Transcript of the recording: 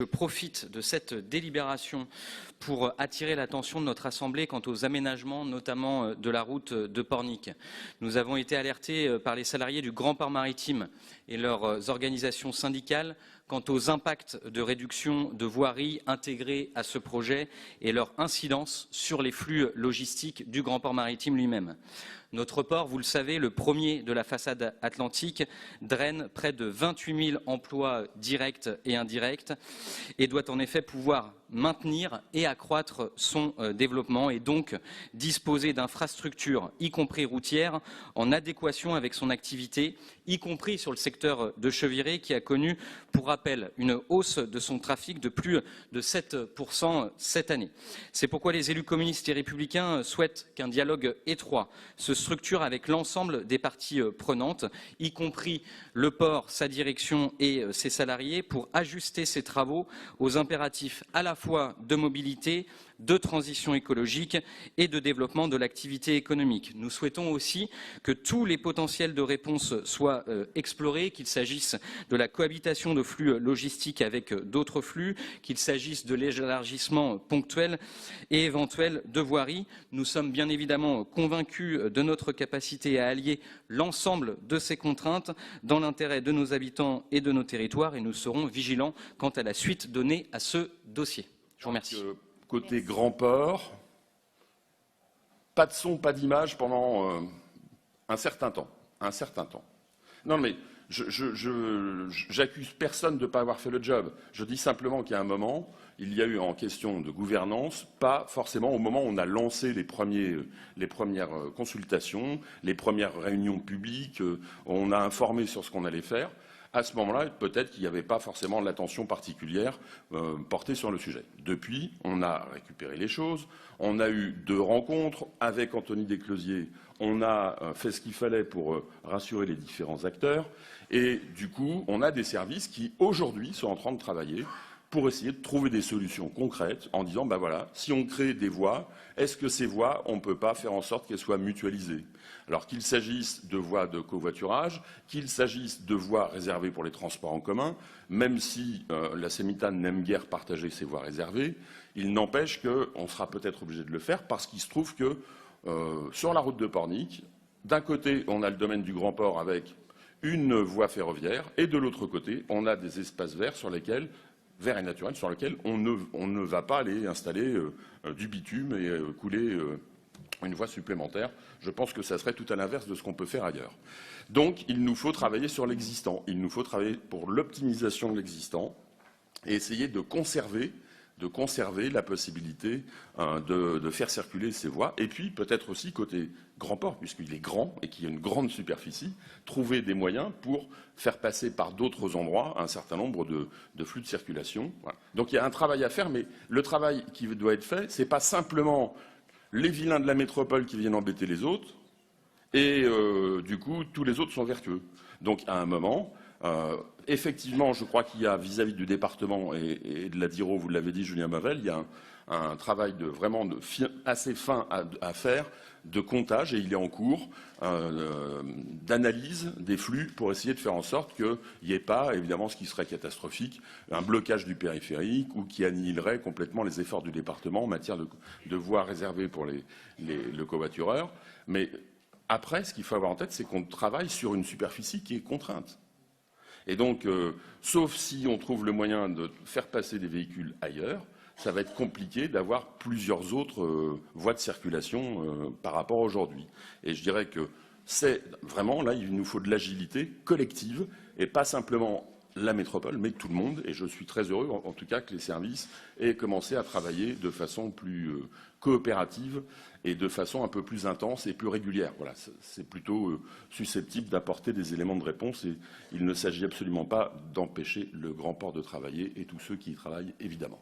Je profite de cette délibération pour attirer l'attention de notre Assemblée quant aux aménagements, notamment de la route de Pornic. Nous avons été alertés par les salariés du Grand Port Maritime et leurs organisations syndicales quant aux impacts de réduction de voirie intégrés à ce projet et leur incidence sur les flux logistiques du Grand Port Maritime lui-même. Notre port, vous le savez, le premier de la façade atlantique, draine près de 28 000 emplois directs et indirects et doit en effet pouvoir maintenir et accroître son développement et donc disposer d'infrastructures, y compris routières, en adéquation avec son activité, y compris sur le secteur de Cheviré qui a connu, pour rappel, une hausse de son trafic de plus de 7% cette année. C'est pourquoi les élus communistes et républicains souhaitent qu'un dialogue étroit se structure avec l'ensemble des parties prenantes, y compris le port, sa direction et ses salariés, pour ajuster ces travaux aux impératifs à la fois de mobilité, de transition écologique et de développement de l'activité économique. Nous souhaitons aussi que tous les potentiels de réponse soient explorés, qu'il s'agisse de la cohabitation de flux logistiques avec d'autres flux, qu'il s'agisse de l'élargissement ponctuel et éventuel de voiries. Nous sommes bien évidemment convaincus de notre capacité à allier l'ensemble de ces contraintes dans l'intérêt de nos habitants et de nos territoires et nous serons vigilants quant à la suite donnée à ce dossier. Je vous remercie. Côté Grand Port, pas de son, pas d'image pendant un certain temps. Non mais j'accuse personne de ne pas avoir fait le job. Je dis simplement qu'il y a un moment, il y a eu en question de gouvernance, pas forcément au moment où on a lancé les premières consultations, les premières réunions publiques, on a informé sur ce qu'on allait faire. À ce moment-là, peut-être qu'il n'y avait pas forcément l'attention particulière portée sur le sujet. Depuis, on a récupéré les choses, on a eu 2 rencontres avec Anthony Desclosiers, on a fait ce qu'il fallait pour rassurer les différents acteurs, et du coup, on a des services qui, aujourd'hui, sont en train de travailler pour essayer de trouver des solutions concrètes en disant, ben voilà, si on crée des voies, est-ce que ces voies, on ne peut pas faire en sorte qu'elles soient mutualisées? Alors qu'il s'agisse de voies de covoiturage, qu'il s'agisse de voies réservées pour les transports en commun, même si la Sémitane n'aime guère partager ces voies réservées, il n'empêche qu'on sera peut-être obligé de le faire parce qu'il se trouve que sur la route de Pornic, d'un côté, on a le domaine du Grand Port avec une voie ferroviaire et de l'autre côté, on a des espaces verts sur lesquels verts et naturels sur lesquels on ne va pas aller installer du bitume et couler une voie supplémentaire. Je pense que ça serait tout à l'inverse de ce qu'on peut faire ailleurs. Donc, il nous faut travailler sur l'existant. Il nous faut travailler pour l'optimisation de l'existant et essayer de conserver la possibilité de faire circuler ces voies. Et puis, peut-être aussi, côté Grand Port, puisqu'il est grand et qu'il y a une grande superficie, trouver des moyens pour faire passer par d'autres endroits un certain nombre de flux de circulation. Voilà. Donc, il y a un travail à faire, mais le travail qui doit être fait, ce n'est pas simplement les vilains de la métropole qui viennent embêter les autres, et du coup, tous les autres sont vertueux. Donc, à un moment, effectivement, je crois qu'il y a vis-à-vis du département et de la DIRO, vous l'avez dit, Julien Mavel, il y a un travail assez fin à faire de comptage, et il est en cours, d'analyse des flux pour essayer de faire en sorte qu'il n'y ait pas, évidemment, ce qui serait catastrophique, un blocage du périphérique ou qui annihilerait complètement les efforts du département en matière de voies réservées pour le covoitureur. Mais après, ce qu'il faut avoir en tête, c'est qu'on travaille sur une superficie qui est contrainte. Et donc, sauf si on trouve le moyen de faire passer des véhicules ailleurs, ça va être compliqué d'avoir plusieurs autres voies de circulation par rapport à aujourd'hui. Et je dirais que c'est vraiment, là, il nous faut de l'agilité collective et pas simplement la métropole, mais tout le monde. Et je suis très heureux, en tout cas, que les services aient commencé à travailler de façon plus coopérative et de façon un peu plus intense et plus régulière. Voilà, c'est plutôt susceptible d'apporter des éléments de réponse et il ne s'agit absolument pas d'empêcher le Grand Port de travailler et tous ceux qui y travaillent, évidemment.